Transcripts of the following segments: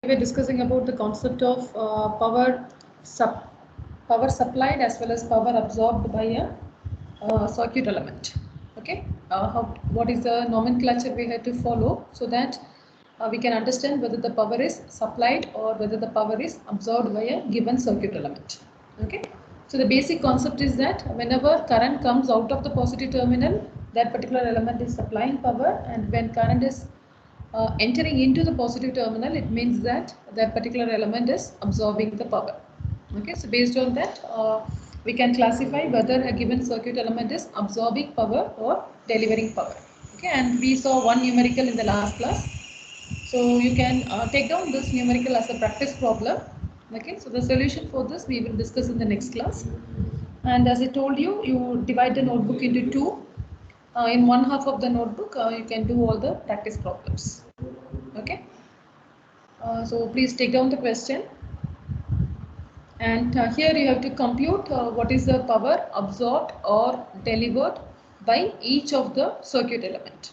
were discussing about the concept of power supplied as well as power absorbed by a circuit element. Okay, what is the nomenclature we have to follow so that we can understand whether the power is supplied or whether the power is absorbed by a given circuit element. Okay, so the basic concept is that whenever current comes out of the positive terminal, that particular element is supplying power, and when current is entering into the positive terminal, it means that that particular element is absorbing the power. Okay, so based on that, we can classify whether a given circuit element is absorbing power or delivering power. Okay, and we saw one numerical in the last class. So you can take down this numerical as a practice problem. Okay, so the solution for this we will discuss in the next class. And as I told you, you divide the notebook into two. In one half of the notebook, you can do all the practice problems. Okay. So please take down the question. And here you have to compute what is the power absorbed or delivered by each of the circuit element,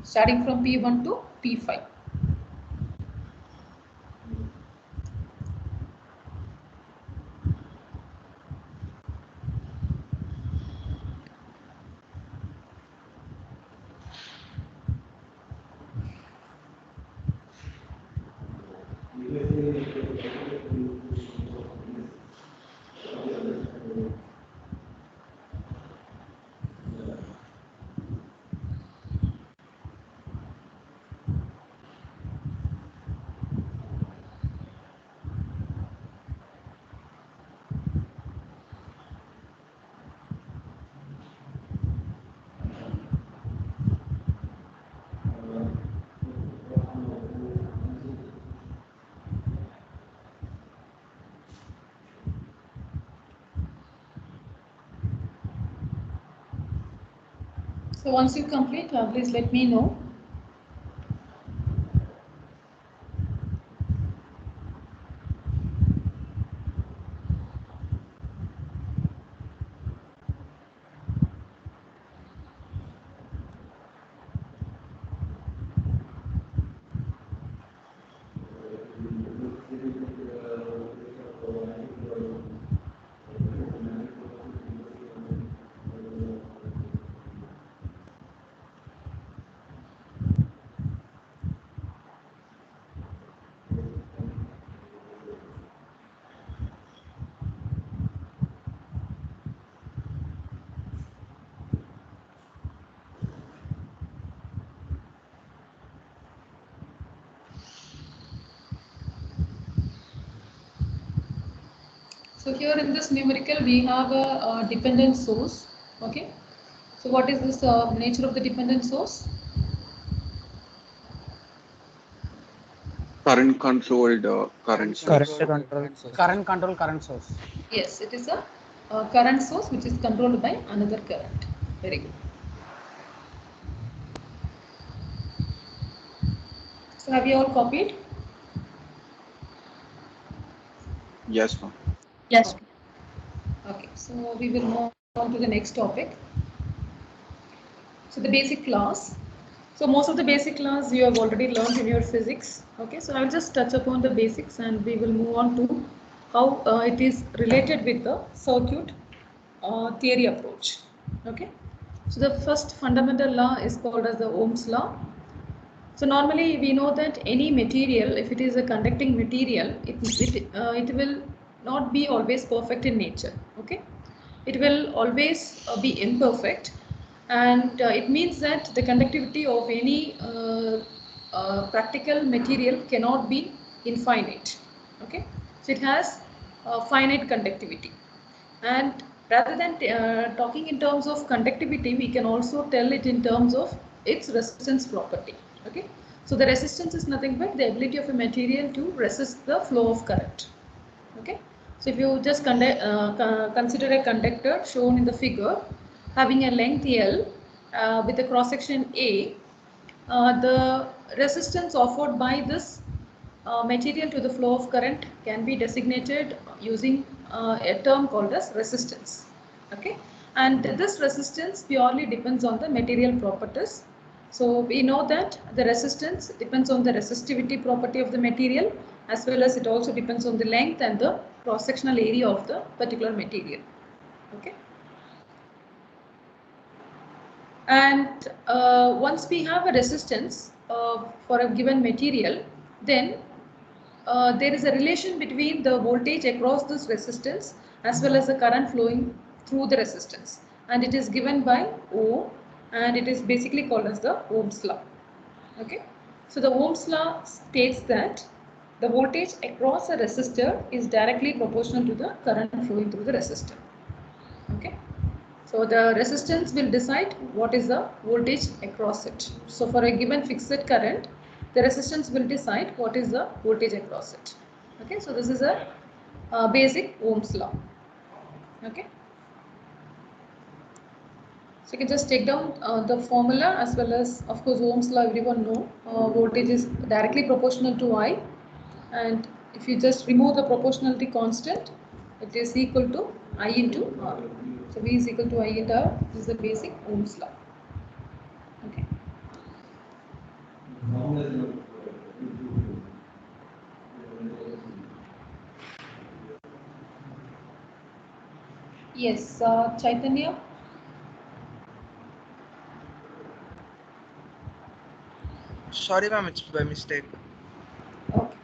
starting from P1 to P5. So once you complete, please let me know. So here in this numerical we have a dependent source. Okay. So what is this nature of the dependent source? Current controlled current source. Current source. Yes, it is a current source which is controlled by another current. Very good. So have you all copied? Yes, ma'am. Yes. Okay, so we will move on to the next topic. So the basic class. So most of the basic class you have already learned in your physics. Okay, so I will just touch upon the basics and we will move on to how it is related with the circuit theory approach. Okay, so the first fundamental law is called as the Ohm's law. So normally we know that any material, if it is a conducting material, it will not be always perfect in nature. Okay, it will always be imperfect, and it means that the conductivity of any practical material cannot be infinite. Okay, so it has finite conductivity, and rather than talking in terms of conductivity, we can also tell it in terms of its resistance property. Okay, so the resistance is nothing but the ability of a material to resist the flow of current. Okay, so if you just consider a conductor shown in the figure having a length L with a cross section A, the resistance offered by this material to the flow of current can be designated using a term called as resistance. Okay, and this resistance purely depends on the material properties, So we know that the resistance depends on the resistivity property of the material, as well as it also depends on the length and the cross-sectional area of the particular material. Okay. And once we have a resistance for a given material, then there is a relation between the voltage across this resistance as well as the current flowing through the resistance, and it is given by Ohm, and it is basically called as the Ohm's law. Okay, so the Ohm's law states that the voltage across a resistor is directly proportional to the current flowing through the resistor. Okay, so the resistance will decide what is the voltage across it. So for a given fixed current, the resistance will decide what is the voltage across it. Okay, so this is a basic Ohm's law. Okay, so you can just take down the formula, as well as, of course, Ohm's law everyone know. Voltage is directly proportional to I, and if you just remove the proportionality constant, it is equal to I into R. So V is equal to I into R. This is the basic Ohm's law. Okay. Yes, Chaitanya. Sorry, ma'am, it's by mistake. Okay.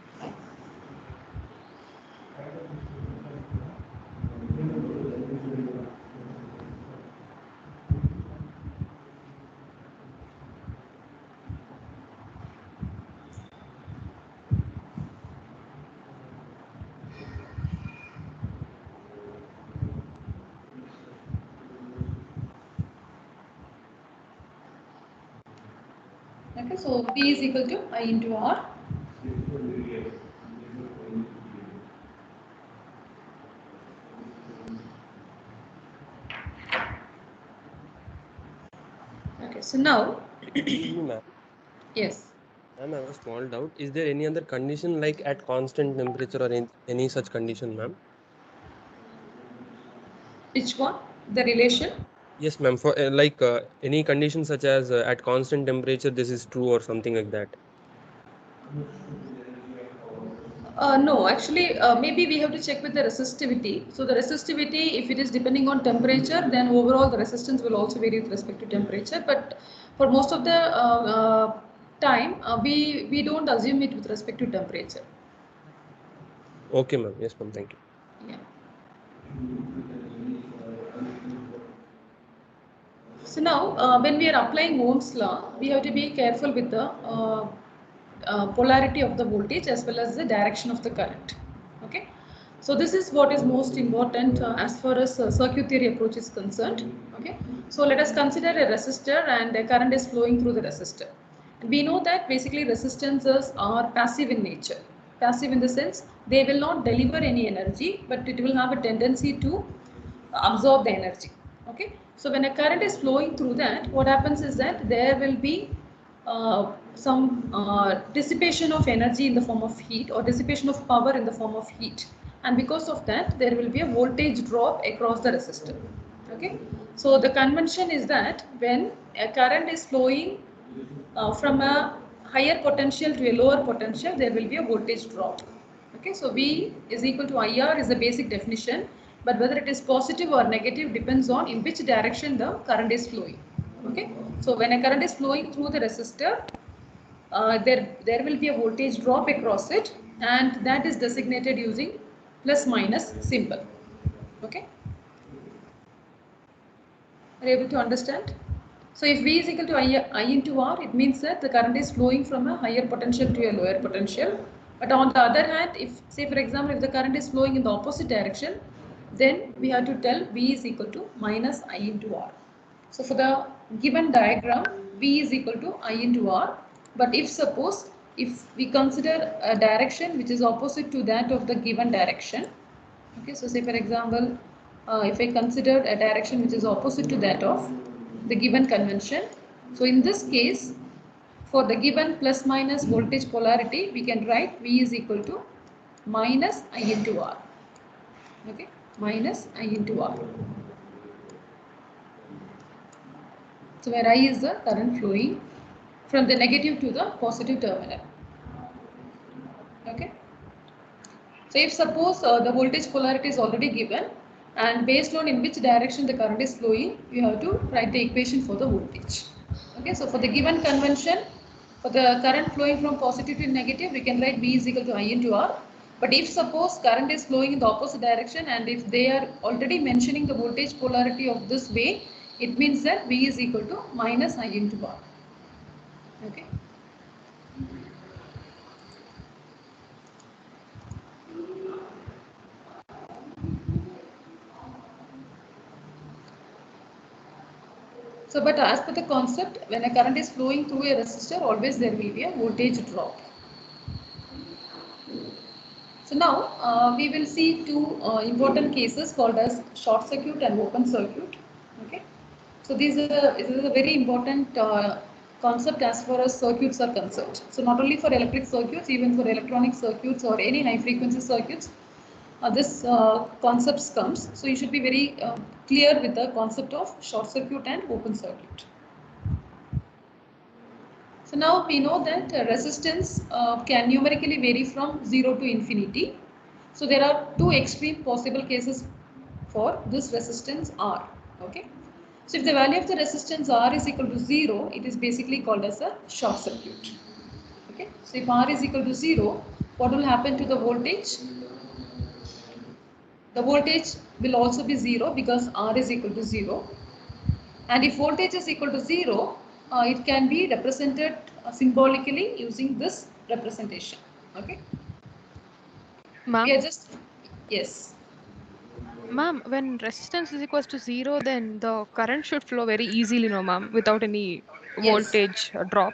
Okay, so V is equal to I into R. Okay, so now, Ma'am, yes. ma'am, I have a small doubt. Is there any other condition like at constant temperature or any such condition, ma'am? Which one? The relation? Yes, ma'am. For any condition such as at constant temperature, this is true or something like that. No, actually, maybe we have to check with the resistivity. So the resistivity, if it is depending on temperature, then overall the resistance will also vary with respect to temperature. But for most of the time, we don't assume it with respect to temperature. Okay, ma'am. Yes, ma'am. Thank you. Yeah. So now, when we are applying Ohm's law, we have to be careful with the polarity of the voltage as well as the direction of the current. Okay, so this is what is most important as far as circuit theory approach is concerned. Okay, so let us consider a resistor, and a current is flowing through the resistor. We know that basically resistances are passive in nature. Passive in the sense they will not deliver any energy, but it will have a tendency to absorb the energy. Okay, so when a current is flowing through that, what happens is that there will be some dissipation of energy in the form of heat, or dissipation of power in the form of heat, and because of that there will be a voltage drop across the resistor. Okay, so the convention is that when a current is flowing from a higher potential to a lower potential, there will be a voltage drop. Okay, so V is equal to IR is the basic definition, but whether it is positive or negative depends on in which direction the current is flowing. Okay, so when a current is flowing through the resistor, there will be a voltage drop across it, and that is designated using plus minus symbol. Okay, are you able to understand? So if V is equal to I into R, it means that the current is flowing from a higher potential to a lower potential. But on the other hand, if, say for example, if the current is flowing in the opposite direction, then we have to tell V is equal to minus I into R. So for the given diagram, V is equal to I into R. But if suppose, if we consider a direction which is opposite to that of the given direction, okay, so say for example, if I consider a direction which is opposite to that of the given convention, so in this case, for the given plus minus voltage polarity, we can write V is equal to minus I into R. Okay, minus I into R. So where I is the current flowing, from the negative to the positive terminal. Okay. So if suppose the voltage polarity is already given, and based on in which direction the current is flowing, you have to write the equation for the voltage. Okay, so for the given convention, for the current flowing from positive to negative, we can write V is equal to I into R. But if suppose current is flowing in the opposite direction, and if they are already mentioning the voltage polarity of this way, it means that V is equal to minus I into R. Okay. So, but as per the concept, when a current is flowing through a resistor, always there will be a voltage drop. So now we will see two important cases called as short circuit and open circuit. Okay. So this is a very important concept as far as circuits are concerned. So not only for electric circuits, even for electronic circuits or any high frequency circuits, this concepts comes. So you should be very clear with the concept of short circuit and open circuit. So now we know that resistance can numerically vary from 0 to infinity. So there are two extreme possible cases for this resistance R. Okay. So if the value of the resistance R is equal to 0, it is basically called as a short circuit. Okay. So if R is equal to 0, what will happen to the voltage? The voltage will also be 0 because R is equal to 0. And if voltage is equal to 0, it can be represented symbolically using this representation. Okay. Ma'am? We are just, yes. Ma'am, when resistance is equals to 0, then the current should flow very easily, no ma'am, without any Yes. voltage drop.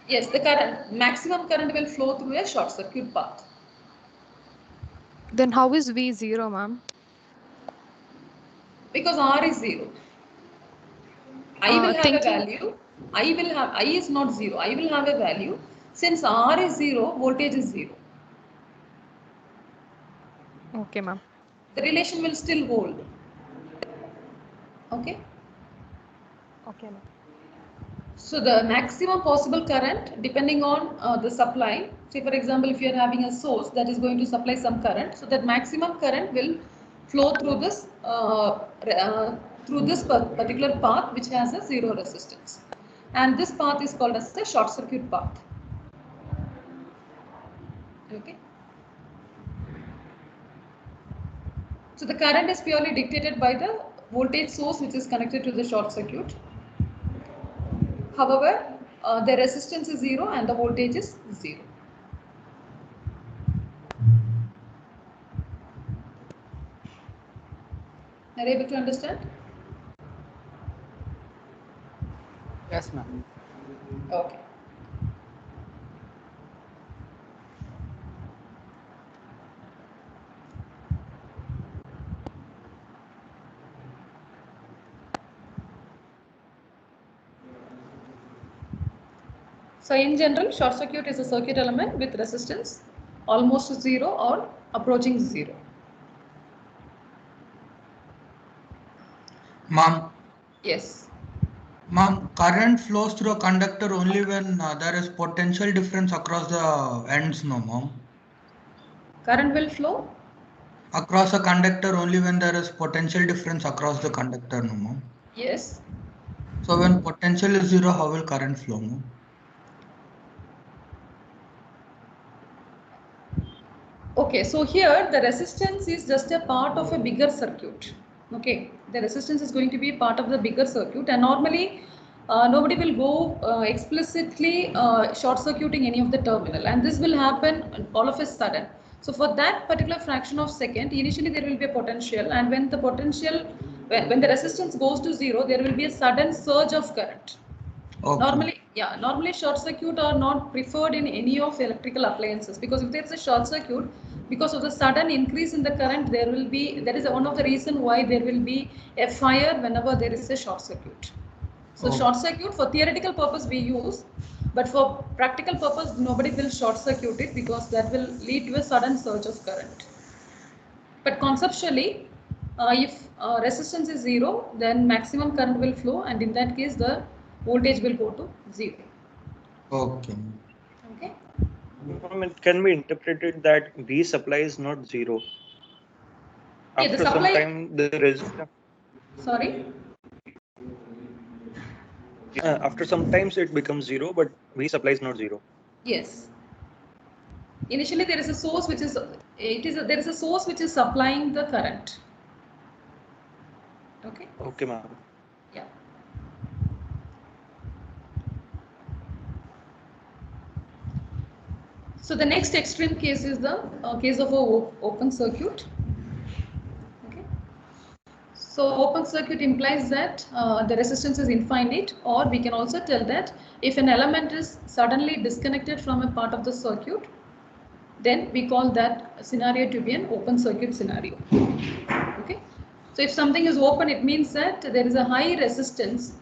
Yes, the current, maximum current will flow through a short circuit path. Then how is V 0, ma'am? Because R is 0. I will have a value. I is not 0. I will have a value. Since R is 0, voltage is 0. Okay, ma'am. The relation will still hold. Okay. Okay, ma'am. So the maximum possible current depending on the supply. Say for example, if you are having a source that is going to supply some current, so that maximum current will flow through this particular path which has a 0 resistance, and this path is called as the short circuit path. Okay. So the current is purely dictated by the voltage source which is connected to the short circuit. However, the resistance is 0 and the voltage is 0. Are you able to understand? Yes, ma'am. Okay. So in general, short circuit is a circuit element with resistance almost 0 or approaching 0. Ma'am, Yes. ma'am, current flows through a conductor only when there is potential difference across the ends, no, ma'am. Current will flow? Across a conductor only when there is potential difference across the conductor, no, ma'am. Yes. So when potential is 0, how will current flow, ma'am? Okay, so here the resistance is just a part of a bigger circuit. Okay, the resistance is going to be a part of the bigger circuit, and normally nobody will go explicitly short circuiting any of the terminal, and this will happen all of a sudden. So for that particular fraction of second, initially there will be a potential, and when the potential, when the resistance goes to 0, there will be a sudden surge of current. Okay. Normally short circuit are not preferred in any of electrical appliances, because if there is a short circuit, because of the sudden increase in the current, there is one of the reason why there will be a fire whenever there is a short circuit. So short circuit for theoretical purpose we use, but for practical purpose nobody will short circuit it, because that will lead to a sudden surge of current. But conceptually, if resistance is 0, then maximum current will flow, and in that case the voltage will go to 0. Okay. Okay. It can be interpreted that V supply is not zero. Yeah, the After some supply. time, the resistance. Sorry. After sometimes it becomes zero, but V supply is not zero. Yes. Initially, there is a source which is there is a source which is supplying the current. Okay. Okay, ma'am. Yeah. So the next extreme case is the case of a open circuit. Okay. So open circuit implies that the resistance is infinite, or we can also tell that if an element is suddenly disconnected from a part of the circuit, then we call that scenario to be an open circuit scenario. Okay. So if something is open, it means that there is a high resistance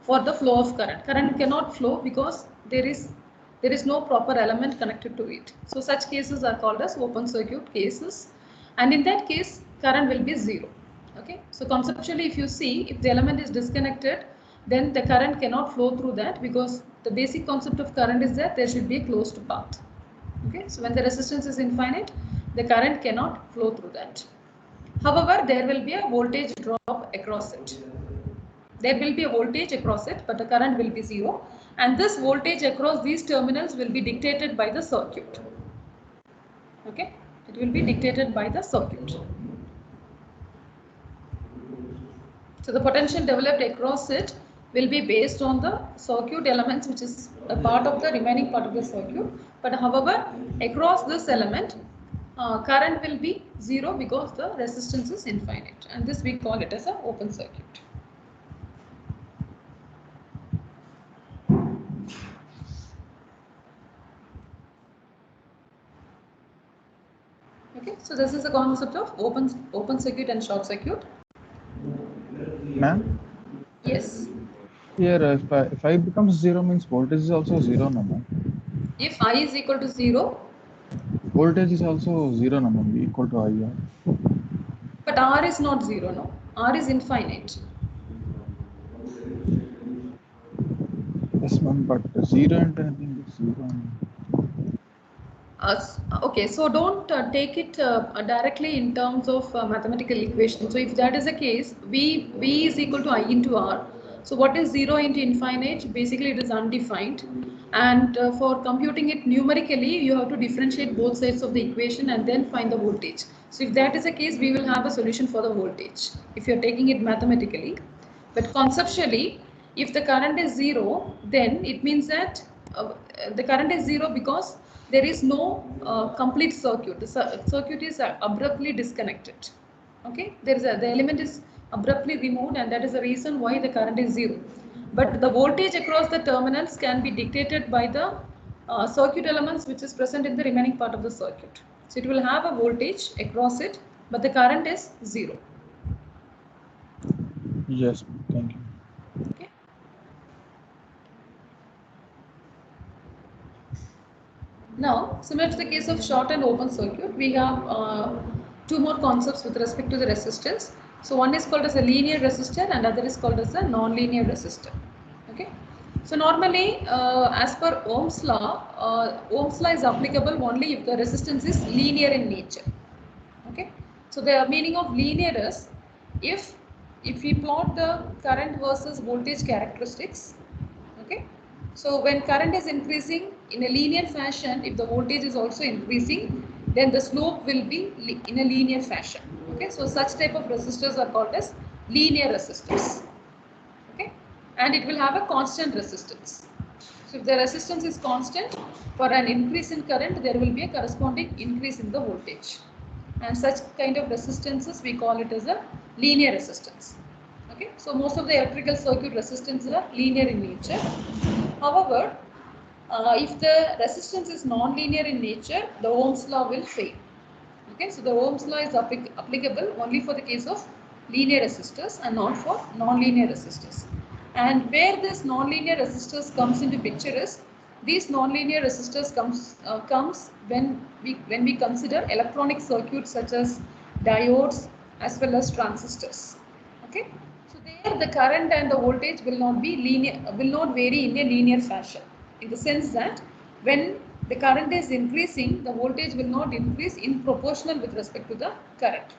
for the flow of current. Current cannot flow because there is no proper element connected to it. So such cases are called as open circuit cases, and in that case current will be zero. Okay. So conceptually, if you see, if the element is disconnected, then the current cannot flow through that, because the basic concept of current is that there should be a closed path. Okay. So when the resistance is infinite, the current cannot flow through that. However, there will be a voltage drop across it. There will be a voltage across it, but the current will be zero. And this voltage across these terminals will be dictated by the circuit. Okay, it will be dictated by the circuit. So the potential developed across it will be based on the circuit elements, which is a part of the remaining part of the circuit. But however, across this element, current will be zero because the resistance is infinite, and this we call it as an open circuit. Okay, so this is the concept of open circuit and short circuit. Ma'am? Yes. Here, if I becomes zero, means voltage is also zero, no, ma'am. If I is equal to zero, voltage is also zero, no, ma'am, equal to IR. But R is not zero, no. R is infinite. Yes, ma'am, but zero and anything is zero. Okay, so don't take it directly in terms of mathematical equation. So if that is the case, V is equal to I into R. So what is 0 into infinite? Basically it is undefined, and for computing it numerically, you have to differentiate both sides of the equation and then find the voltage. So if that is the case, we will have a solution for the voltage if you are taking it mathematically. But conceptually, if the current is 0, then it means that the current is 0 because there is no complete circuit. The circuit is abruptly disconnected. Okay, the element is abruptly removed, and that is the reason why the current is 0. But the voltage across the terminals can be dictated by the circuit elements which is present in the remaining part of the circuit. So it will have a voltage across it, but the current is 0. Yes, thank you. Okay. Now, similar to the case of short and open circuit, we have two more concepts with respect to the resistance. So one is called as a linear resistor and other is called as a non-linear resistor. Okay. So normally, as per Ohm's law is applicable only if the resistance is linear in nature. Okay. So the meaning of linear is if we plot the current versus voltage characteristics. Okay. So when current is increasing in a linear fashion, if the voltage is also increasing, then the slope will be in a linear fashion. Okay. So such type of resistors are called as linear resistors. Okay. And it will have a constant resistance. So if the resistance is constant, for an increase in current, there will be a corresponding increase in the voltage. And such kind of resistances, we call it as a linear resistance. Okay. So most of the electrical circuit resistances are linear in nature. However, if the resistance is non-linear in nature, the Ohm's law will fail. Okay, so the Ohm's law is applicable only for the case of linear resistors and not for non-linear resistors. And where this non-linear resistors comes into picture is these non-linear resistors comes when we consider electronic circuits such as diodes as well as transistors. Okay, so there the current and the voltage will not be linear, will not vary in a linear fashion. in the sense that when the current is increasing, the voltage will not increase in proportional with respect to the current.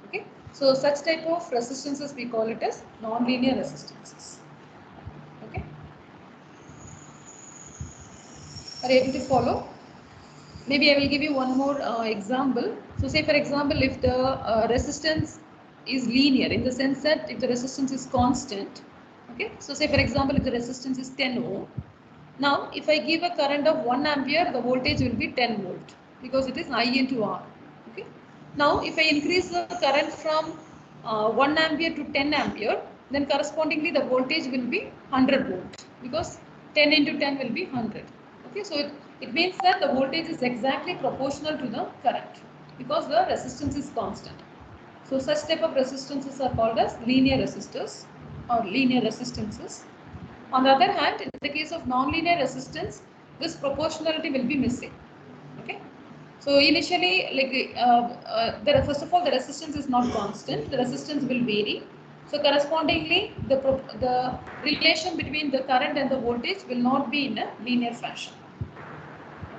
Okay, so such type of resistances we call it as non-linear resistances. Okay, are you able to follow? Maybe I will give you one more example. So say for example, if the resistance is linear in the sense that if the resistance is constant, okay, so say for example, if the resistance is 10 ohm, now if I give a current of 1 ampere, the voltage will be 10 volt because it is I into R. Okay. Now if I increase the current from 1 ampere to 10 ampere, then correspondingly the voltage will be 100 volt because 10 into 10 will be 100. Okay, so it means that the voltage is exactly proportional to the current because the resistance is constant. So such type of resistances are called as linear resistors or linear resistances. On the other hand, in the case of non-linear resistance, this proportionality will be missing. Okay. So initially, like first of all, the resistance is not constant. The resistance will vary. So correspondingly, the relation between the current and the voltage will not be in a linear fashion.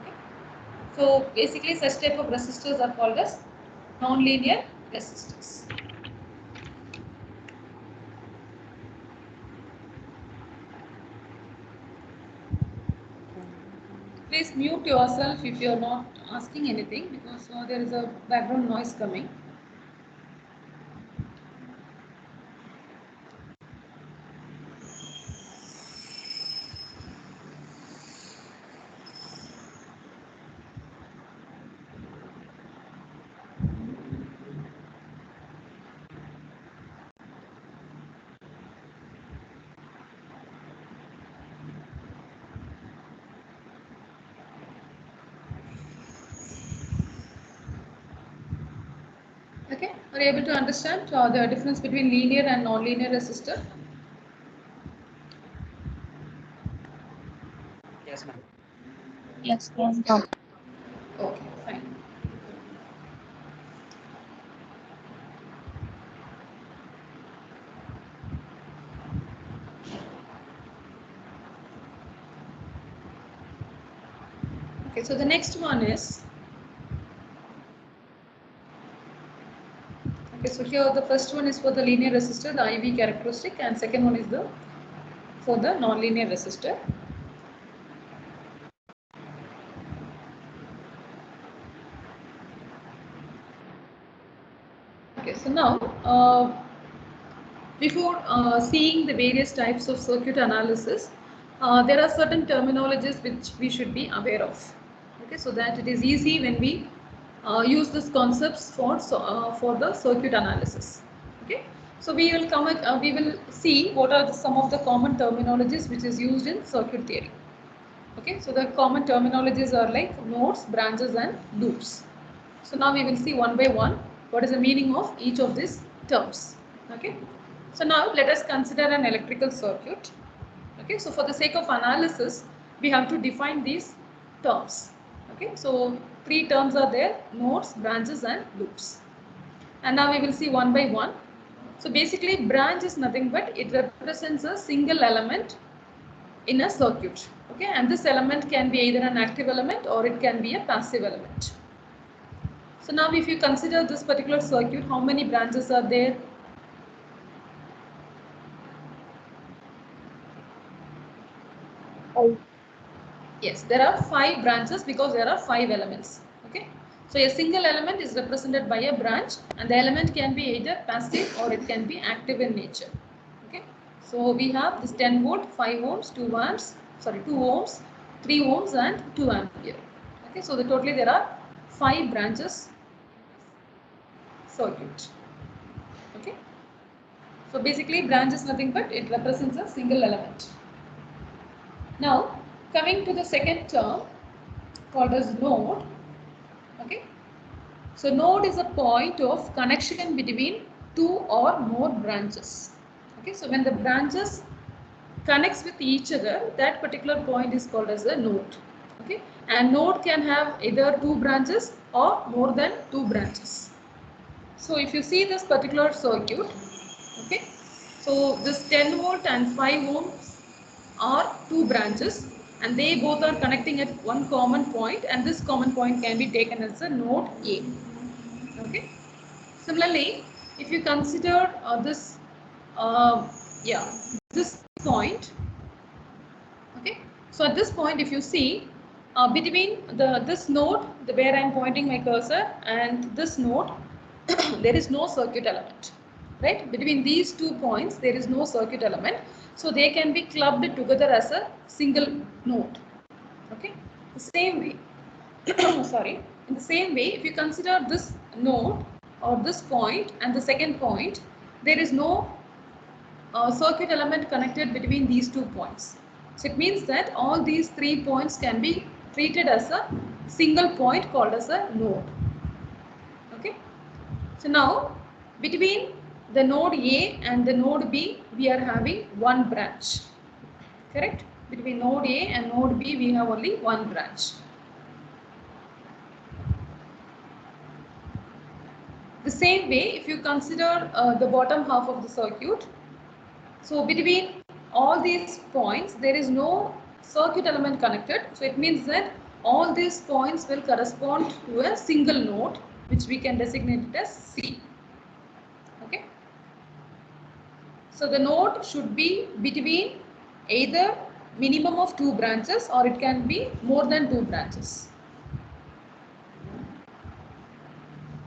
Okay. So basically, such type of resistors are called as non-linear resistors. Please mute yourself if you are not asking anything because there is a background noise coming. Okay, are you able to understand the difference between linear and non-linear resistor? Yes, ma'am. Yes, ma'am. Okay, fine. Okay, so the next one is, okay, so here the first one is for the linear resistor, the IV characteristic, and second one is for the non-linear resistor. Okay, so now before seeing the various types of circuit analysis, there are certain terminologies which we should be aware of. Okay, so that it is easy when we use these concepts for the circuit analysis. Okay, so we will see what are some of the common terminologies which is used in circuit theory. Okay, so the common terminologies are like nodes, branches, and loops. So now we will see one by one what is the meaning of each of these terms. Okay, so now let us consider an electrical circuit. Okay, so for the sake of analysis, we have to define these terms. Okay, so three terms are there: nodes, branches, and loops. And now we will see one by one. So basically, branch is nothing but it represents a single element in a circuit. Okay, and this element can be either an active element or it can be a passive element. So now if you consider this particular circuit, how many branches are there? Yes, there are 5 branches because there are 5 elements. Okay, so a single element is represented by a branch, and the element can be either passive or it can be active in nature. Okay, so we have this 10 volt, 5 ohms, 2 ohms, 3 ohms, and 2 ampere. Okay, so totally there are 5 branches circuit. Okay, so basically branch is nothing but it represents a single element. Now coming to the second term called as node. Okay, so node is a point of connection between 2 or more branches. Okay, so when the branches connects with each other, that particular point is called as a node. Okay, and node can have either 2 branches or more than 2 branches. So if you see this particular circuit, okay, so this 10 volt and 5 ohms are 2 branches, and they both are connecting at one common point, and this common point can be taken as a node A. Okay. Similarly, if you consider this point, okay. So at this point, if you see between this node, where I am pointing my cursor, and this node, there is no circuit element, right? Between these 2 points, there is no circuit element, so they can be clubbed together as a single node. Okay. The same way, sorry. In the same way, if you consider this node or this point and the second point, there is no circuit element connected between these 2 points. So it means that all these 3 points can be treated as a single point called as a node. Okay. So now between the node A and the node B, we are having one branch. Correct? Between node A and node B, we have only one branch. The same way, if you consider the bottom half of the circuit, so between all these points, there is no circuit element connected. So it means that all these points will correspond to a single node, which we can designate it as C. Okay. So the node should be between either minimum of 2 branches, or it can be more than 2 branches.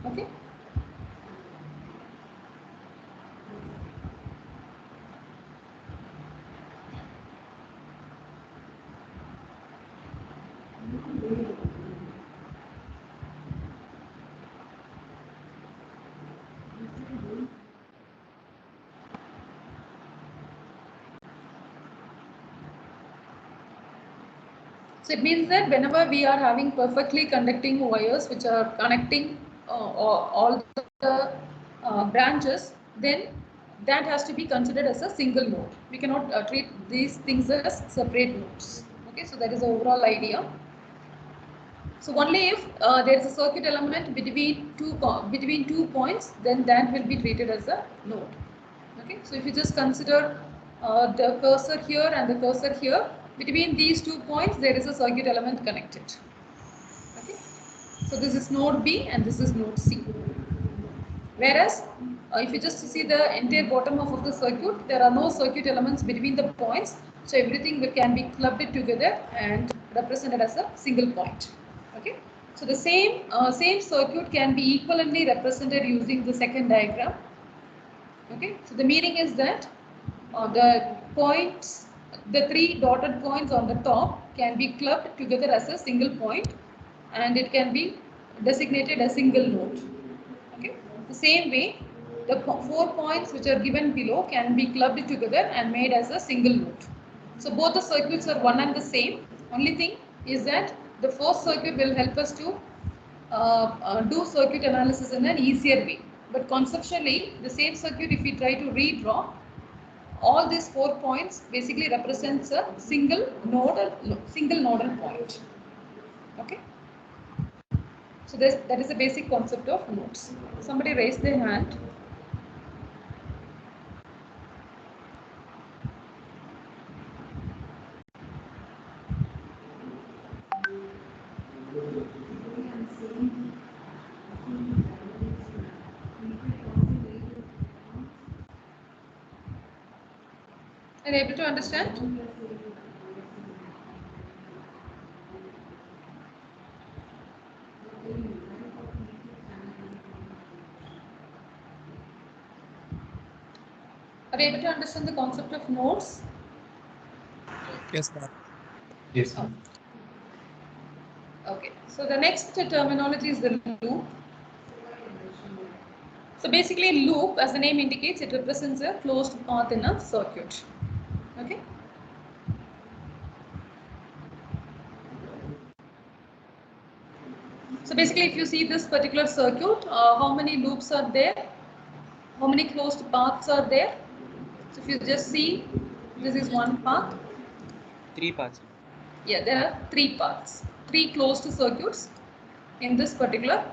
Okay. So it means that whenever we are having perfectly conducting wires which are connecting all the branches, then that has to be considered as a single node. We cannot treat these things as separate nodes. Okay, so that is the overall idea. So only if there is a circuit element between two points, then that will be treated as a node. Okay, so if you just consider the cursor here and the cursor here, between these 2 points there is a circuit element connected. Okay, so this is node B and this is node C. Whereas if you just see the entire bottom half of the circuit, there are no circuit elements between the points, so everything can be clubbed together and represented as a single point. Okay, so the same circuit can be equivalently represented using the second diagram. Okay, so the meaning is that the points, the 3 dotted points on the top can be clubbed together as a single point, and it can be designated a single node. Okay, the same way, the 4 points which are given below can be clubbed together and made as a single node. So both the circuits are one and the same. Only thing is that the first circuit will help us to do circuit analysis in an easier way. But conceptually, the same circuit, if we try to redraw, all these 4 points basically represents a single nodal point. Okay. So that is the basic concept of nodes. Somebody raised their hand. Are you able to understand? Are you able to understand the concept of nodes? Yes, ma'am. Yes, ma'am. Okay, so the next terminology is the loop. So basically, loop, as the name indicates, it represents a closed path in a circuit. Okay. So basically, if you see this particular circuit, how many loops are there? How many closed paths are there? So if you just see, this is one path. 3 paths. Yeah, there are 3 paths, 3 closed circuits in this particular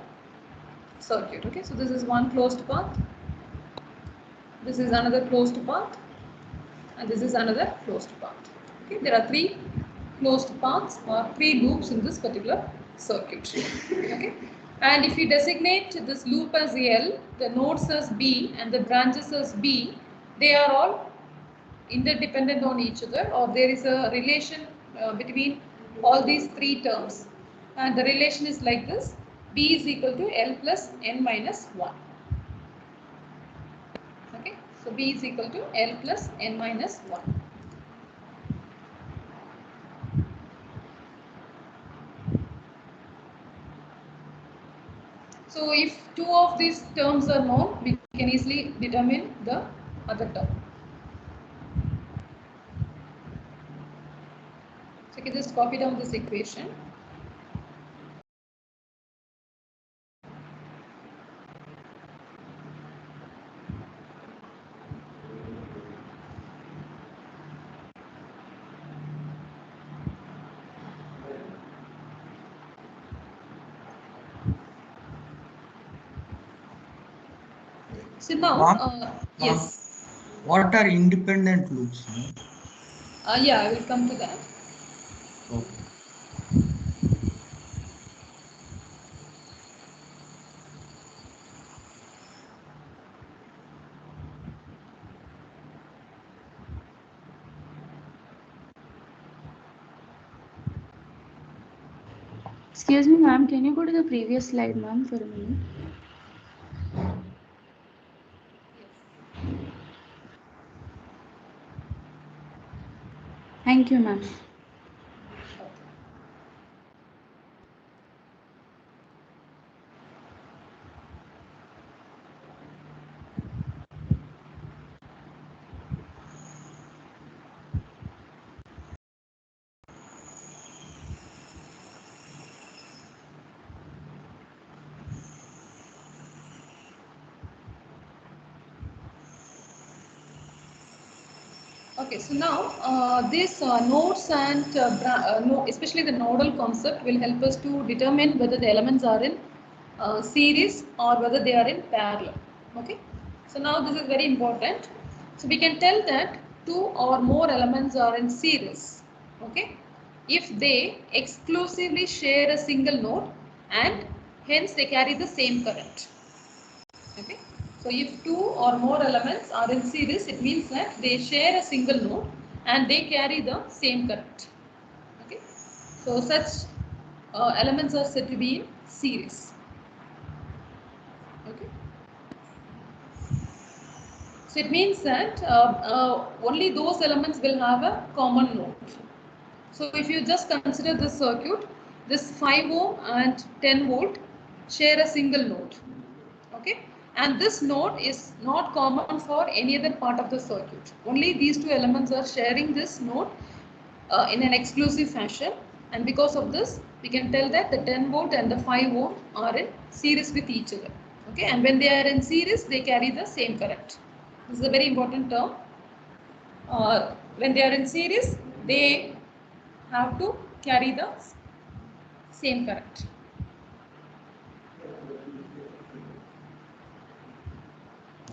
circuit. Okay, so this is one closed path, this is another closed path, and this is another closed path. Okay, there are 3 closed paths or 3 loops in this particular circuit. Okay. And if you designate this loop as L, the nodes as B and the branches as B, they are all interdependent on each other, or there is a relation between all these 3 terms. And the relation is like this: B is equal to L plus N minus 1. Okay. So B is equal to L plus N minus 1. So if 2 of these terms are known, we can easily determine the other term. So you can just copy down this equation. So now, yes. What are independent loops? Yeah, I will come to that. Okay. Excuse me, ma'am. Can you go to the previous slide, ma'am, for a minute? Thank you, ma'am. Okay, so now these nodes and especially the nodal concept will help us to determine whether the elements are in series or whether they are in parallel. Okay, so now this is very important. So we can tell that 2 or more elements are in series. Okay, if they exclusively share a single node and hence they carry the same current. Okay. So if 2 or more elements are in series, it means that they share a single node and they carry the same current. Okay. So such elements are said to be in series. Okay. So it means that only those elements will have a common node. So if you just consider this circuit, this 5 ohm and 10 volt share a single node. Okay, and this node is not common for any other part of the circuit. Only these 2 elements are sharing this node in an exclusive fashion, and because of this we can tell that the 10 volt and the 5 ohm are in series with each other. Okay, and when they are in series they carry the same current. This is a very important term. When they are in series they have to carry the same current.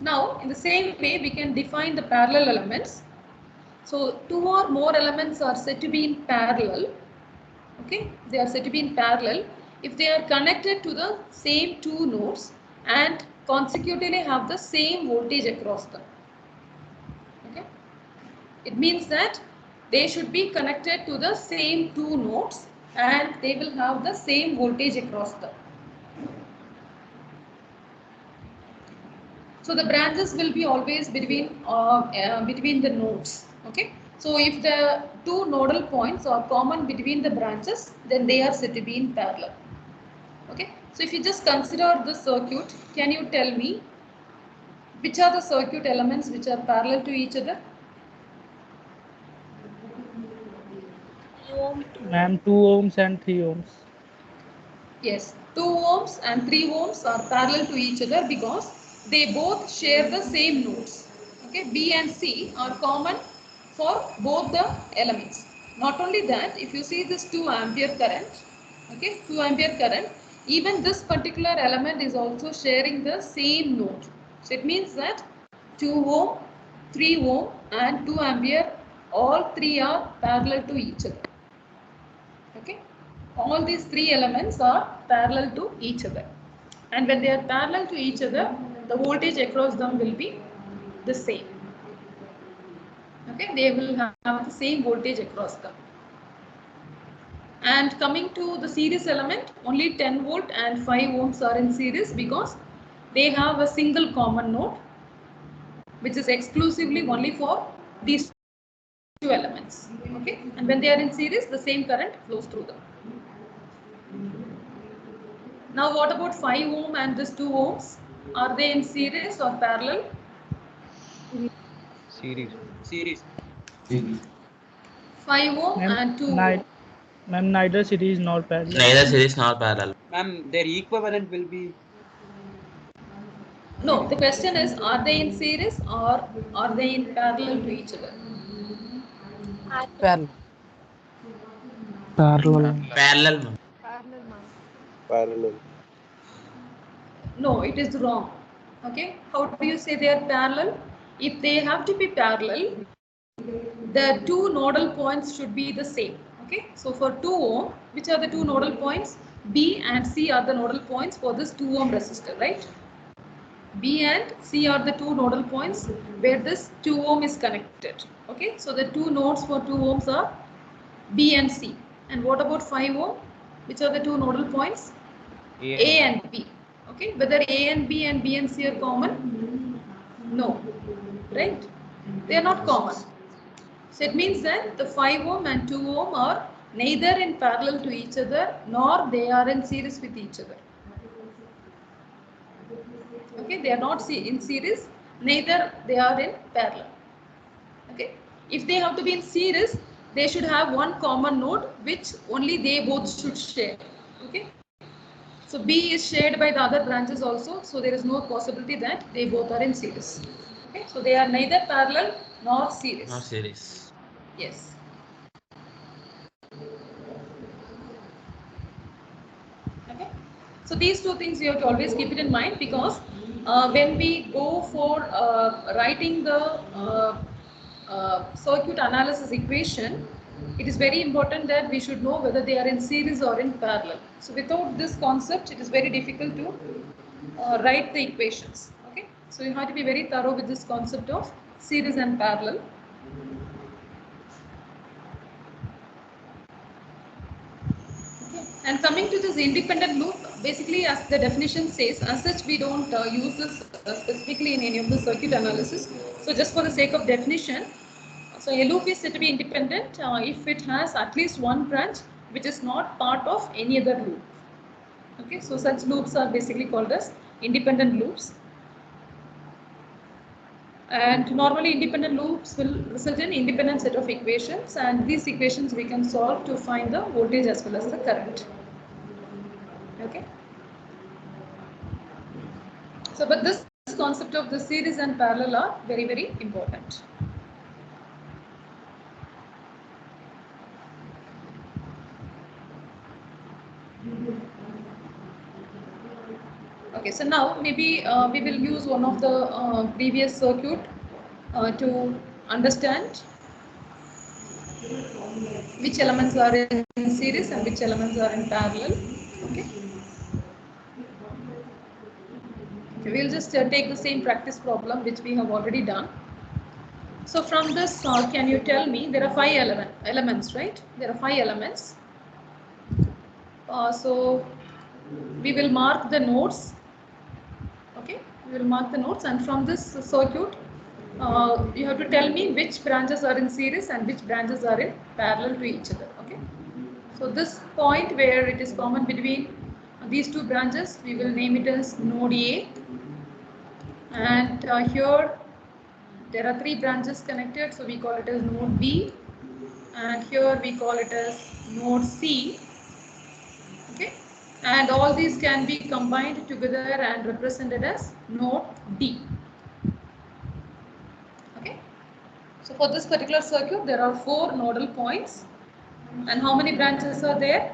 Now, in the same way, we can define the parallel elements. So, 2 or more elements are said to be in parallel. Okay, they are said to be in parallel if they are connected to the same 2 nodes and consecutively have the same voltage across them. Okay, it means that they should be connected to the same 2 nodes and they will have the same voltage across them. So the branches will be always between the nodes. Okay. So if the 2 nodal points are common between the branches, then they are said to be in parallel. Okay. So if you just consider the circuit, can you tell me which are the circuit elements which are parallel to each other? Ma'am, 2 ohms and 3 ohms. Yes, 2 ohms and 3 ohms are parallel to each other because they both share the same nodes. Okay, B and C are common for both the elements. Not only that, if you see this 2 ampere current, okay, 2 ampere current, even this particular element is also sharing the same node. So it means that 2 ohm, 3 ohm and 2 ampere, all 3 are parallel to each other. all these three elements are parallel to each other. And when they are parallel to each other, the voltage across them will be the same. Okay, they will have the same voltage across them. And coming to the series element, only 10 volt and 5 ohms are in series because they have a single common node, which is exclusively only for these two elements. Okay, and when they are in series, the same current flows through them. Now, what about 5 ohm and this 2 ohms? Are they in series or parallel? Series. 5 ohm and 2 ohm. Ma'am, neither series nor parallel. Neither series nor parallel. Ma'am, their equivalent will be. No, the question is, are they in series or are they in parallel to each other? Parallel. Parallel. Parallel. No, it is wrong. Okay, how do you say they are parallel? If they have to be parallel, the two nodal points should be the same. Okay, so for 2 ohm, which are the two nodal points? B and C are the nodal points for this 2 ohm resistor, right? B and C are the two nodal points where this 2 ohm is connected. Okay, so the two nodes for 2 ohms are B and C. And what about 5 ohm? Which are the two nodal points? A and B. Okay, whether A and B and B and C are common? No, right? They are not common. So it means that the 5 ohm and 2 ohm are neither in parallel to each other nor they are in series with each other. Okay, they are not in series, neither they are in parallel. Okay, if they have to be in series, they should have one common node which only they both should share. Okay, so B is shared by the other branches also, so there is no possibility that they both are in series. Okay, so they are neither parallel nor series. Nor series. Yes. Okay, so these two things you have to always keep it in mind because when we go for writing the circuit analysis equation, it is very important that we should know whether they are in series or in parallel. So without this concept, it is very difficult to write the equations. Okay, so you have to be very thorough with this concept of series and parallel. And coming to this independent loop, basically as the definition says, as such we don't use this specifically in any of the circuit analysis. So just for the sake of definition, so a loop is said to be independent if it has at least one branch which is not part of any other loop. Okay, so such loops are basically called as independent loops. And normally independent loops will result in independent set of equations, and these equations we can solve to find the voltage as well as the current. Okay. So, but this concept of the series and parallel are very, very important. Okay, so now maybe we will use one of the previous circuit to understand which elements are in series and which elements are in parallel. Okay. Okay, we'll just take the same practice problem which we have already done. So from this, can you tell me, there are 5 elements, right? There are 5 elements. So we will mark the nodes. Okay, we will mark the nodes, and from this circuit, you have to tell me which branches are in series and which branches are in parallel to each other. Okay, so this point where it is common between these two branches, we will name it as node A, and here there are 3 branches connected, so we call it as node B, and here we call it as node C. Okay, and all these can be combined together and represented as node D. Okay, so for this particular circuit there are 4 nodal points, and how many branches are there?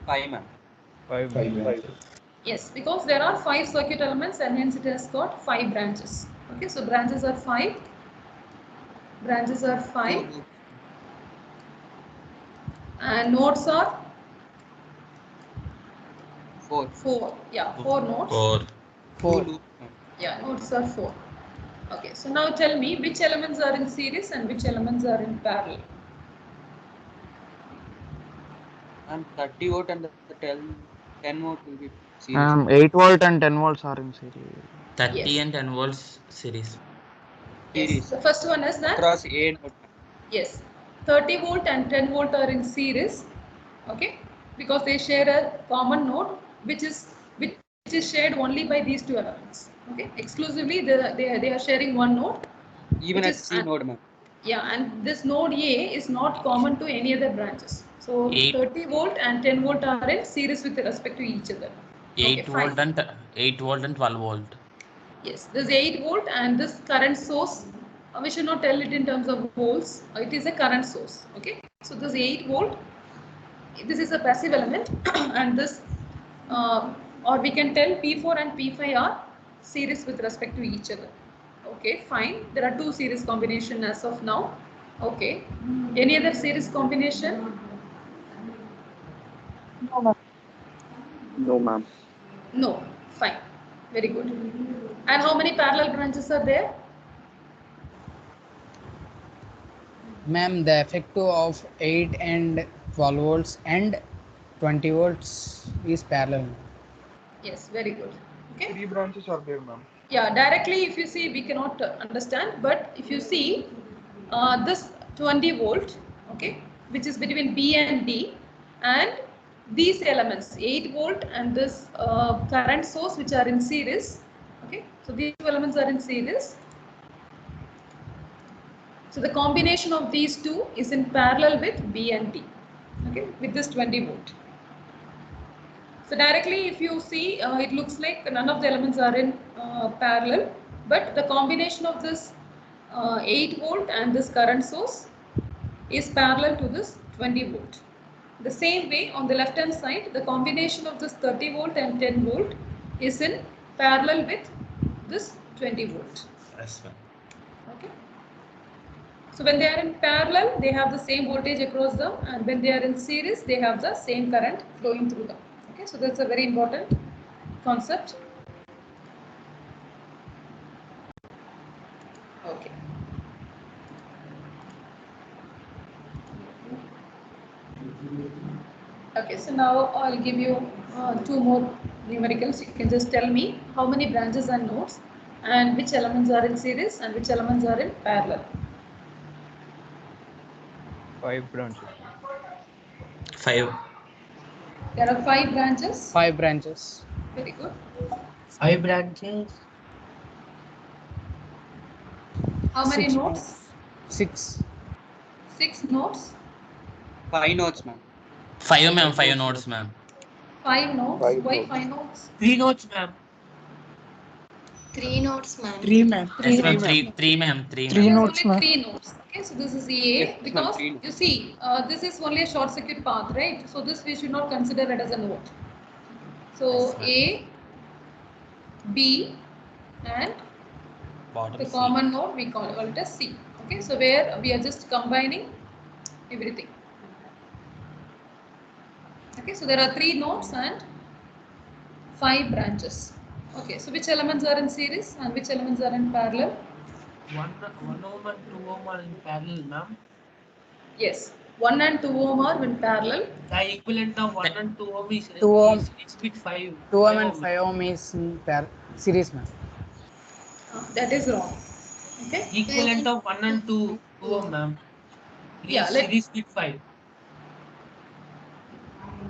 5, ma'am. 5. Yes, because there are 5 circuit elements and hence it has got 5 branches. Okay, so branches are 5. Branches are 5. And nodes are 4. 4. Yeah, 4 nodes. 4. 2 loops. Yeah, nodes are 4. Okay, so now tell me which elements are in series and which elements are in parallel. And 30 volt and the 10 volt will be series. 8 volt and 10 volts are in series. 30 Yes. and 10 volts series. Yes. The first one is that Across A node. yes, 30 volt and 10 volt are in series. Okay, because they share a common node which is shared only by these two elements. Okay, exclusively they are sharing one node. Even which at is C node, ma'am. Yeah, and this node A is not common to any other branches. So 30 volt and 10 volt are in series with respect to each other. 8 volt and 8 volt and 12 volt. Yes, this 8 volt and this current source, we should not tell it in terms of volts. It is a current source. Okay, so this 8 volt, this is a passive element, and this, or we can tell P4 and P5 are series with respect to each other. Okay, fine. There are two series combination as of now. Okay. Any other series combination? No, ma'am. No, ma'am. No. Fine. Very good. And how many parallel branches are there? Ma'am, the effective of 8 and 12 volts and 20 volts is parallel. Yes, very good. Okay. 3 branches are there, ma'am. Yeah, directly if you see, we cannot understand, but if you see this 20 volt, okay, which is between B and D, and these elements 8 volt and this current source which are in series, okay, so these two elements are in series. So the combination of these two is in parallel with B and D, okay, with this 20 volt. So directly if you see, it looks like none of the elements are in parallel, but the combination of this 8 volt and this current source is parallel to this 20 volt. The same way on the left hand side, the combination of this 30 volt and 10 volt is in parallel with this 20 volt. Yes, ma'am. Okay. So when they are in parallel, they have the same voltage across them, and when they are in series, they have the same current flowing through them. Okay, so that's a very important concept. Okay. Okay, so now I'll give you two more numericals. You can just tell me how many branches and nodes and which elements are in series and which elements are in parallel. 5 branches. 5. There are 5 branches. 5 branches. Very good. 5 branches. How many 6 nodes? 6. 6 nodes. 5 nodes, ma'am. 5, ma'am. 5 nodes, ma'am. 5 nodes. 5 Why nodes. 5 nodes? 3 nodes, ma'am. 3 nodes, ma'am. 3, ma'am. Yes, ma'am. 3, ma'am. 3, Three ma'am. nodes, ma'am. 3 nodes. Okay, so this is A, Yes, ma'am, because 3 nodes. you see, this is only a short circuit path, right? So this we should not consider it as a node. So Yes, ma'am. A, B, and Bottom the C. common node we call it as C. Okay, so where we are just combining everything. Okay, so there are 3 nodes and 5 branches. Okay, so which elements are in series and which elements are in parallel? 1 ohm and 2 ohm are in parallel, ma'am. Yes, 1 and 2 ohm are in parallel. The equivalent of 1 and 2 ohm is 2 ohm. is with 5. 2 ohm and 5 ohm is in series, ma'am. That is wrong. Okay. Equivalent of 1 and 2 ohm, ma'am. Yeah, series with 5.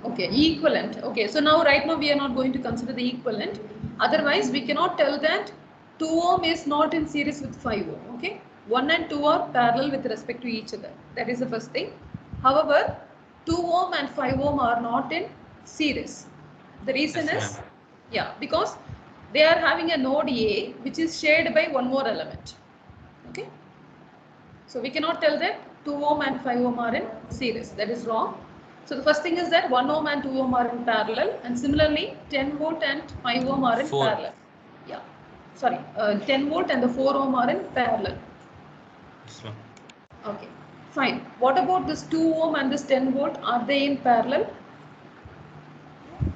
Okay, equivalent. Okay, so now right now we are not going to consider the equivalent. Otherwise, we cannot tell that 2 ohm is not in series with 5 ohm. Okay, 1 and 2 are parallel with respect to each other. That is the first thing. However, 2 ohm and 5 ohm are not in series. The reason Yes, is, ma'am. yeah, because they are having a node A which is shared by one more element. Okay, so we cannot tell that 2 ohm and 5 ohm are in series. That is wrong. So the first thing is that 1 ohm and 2 ohm are in parallel, and similarly 10 volt and 5 ohm are in 4. parallel. Yeah, sorry, 10 volt and the 4 ohm are in parallel. Yes, ma'am. Okay, Fine. What about this 2 ohm and this 10 volt? Are they in parallel?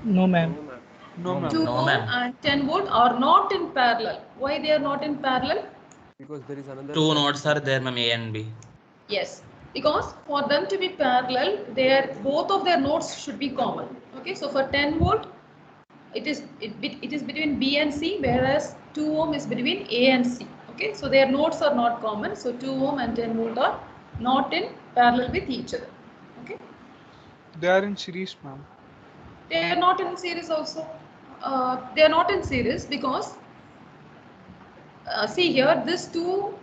No, ma'am. No, ma'am. 2 No, ohm ma'am. and 10 volt are not in parallel. Why they are not in parallel? Because there is another. Two nodes are there, ma'am, A and B. Yes, because for them to be parallel, both of their nodes should be common. Okay, so for 10 volt, it is between B and C, whereas 2 ohm is between A and C. Okay, so their nodes are not common. So 2 ohm and 10 volt are not in parallel with each other. Okay, They are in series, ma'am. they are not in series also. They are not in series because see here, these two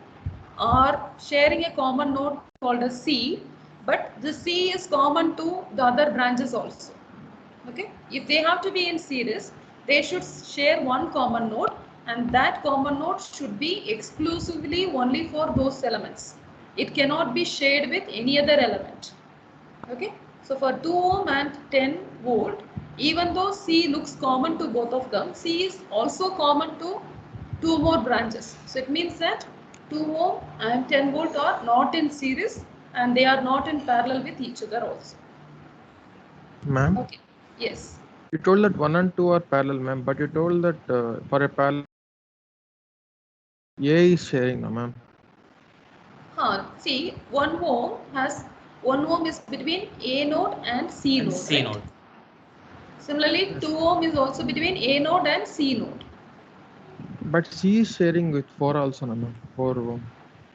are sharing a common node called as C, but the C is common to the other branches also. Okay, if they have to be in series, they should share one common node, and that common node should be exclusively only for those elements. It cannot be shared with any other element. Okay, so for 2 ohm and 10 volt, even though C looks common to both of them, C is also common to 2 more branches. So it means that 2 ohm and 10 volt are not in series and they are not in parallel with each other also. Ma'am, Okay, yes. you told that 1 and 2 are parallel, ma'am, but you told that for a parallel, A is sharing, no, ma'am. See, 1 ohm is between A node and C And node, C right? node. Similarly, Yes. 2 ohm is also between A node and C node. But C is sharing with 4 also, no, ma'am. 4 ohm.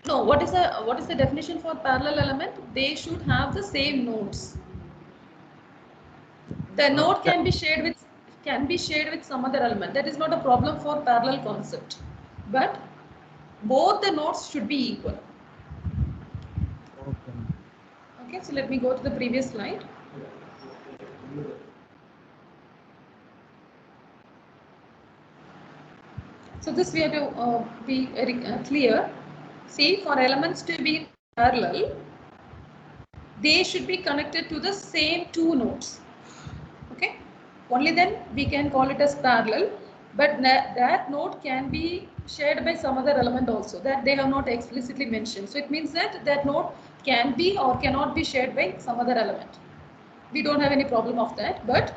No, what is the definition for parallel element? They should have the same nodes. The node can be shared with some other element. That is not a problem for parallel concept. But both the nodes should be equal. Okay. Okay, so let me go to the previous slide. So this we have to be very clear. See, for elements to be parallel, they should be connected to the same two nodes. Okay, only then we can call it as parallel. But that node can be shared by some other element also that they have not explicitly mentioned. So it means that that node can be or cannot be shared by some other element. We don't have any problem of that, but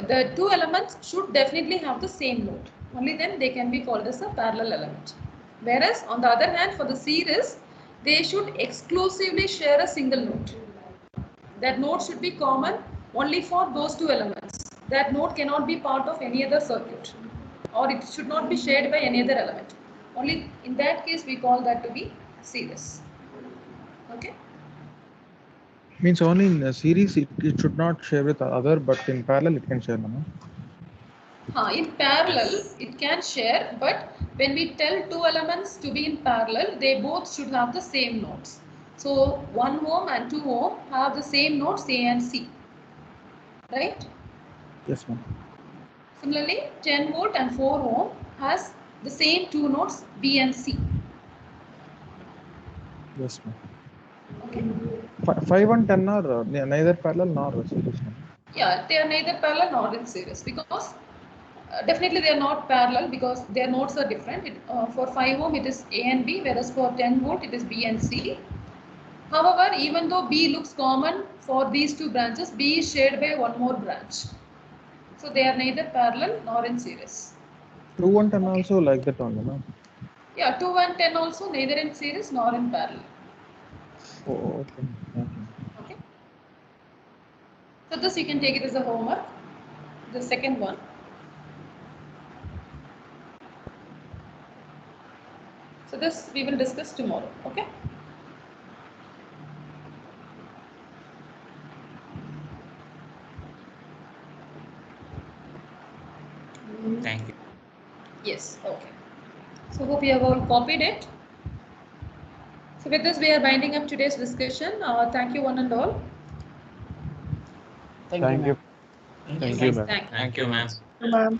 the two elements should definitely have the same node. Only then they can be called as a parallel element. Whereas on the other hand, for the series, they should exclusively share a single node. That node should be common only for those two elements. That node cannot be part of any other circuit, or it should not be shared by any other element. Only in that case we call that to be series. Okay. Means only in a series it should not share with other, but in parallel it can share, no, ma'am. In parallel, it can share, but when we tell two elements to be in parallel, they both should have the same nodes. So 1 ohm and 2 ohm have the same nodes A and C, right? Yes, ma'am. Similarly, 10 volt and 4 ohm has the same two nodes B and C. Yes, ma'am. Okay. 5 and 10 are neither parallel nor series, ma'am. Yeah, they are neither parallel nor in series because definitely they are not parallel because their nodes are different. For 5 ohm it is A and B, whereas for 10 volt it is B and C. However, even though B looks common for these two branches, B is shared by one more branch. So they are neither parallel nor in series. 2 and 10 also like that only, ma'am. Yeah, 2 and 10 also neither in series nor in parallel. Oh, okay. Thank you. Okay. So this you can take it as a homework. The second one. So this we will discuss tomorrow. Okay. Thank you. Yes. Okay. So hope you have all copied it. So with this we are binding up today's discussion. Thank you one and all. Thank you, ma'am. Thank you, ma'am. Thank you. Thank you, ma'am. Ma'am.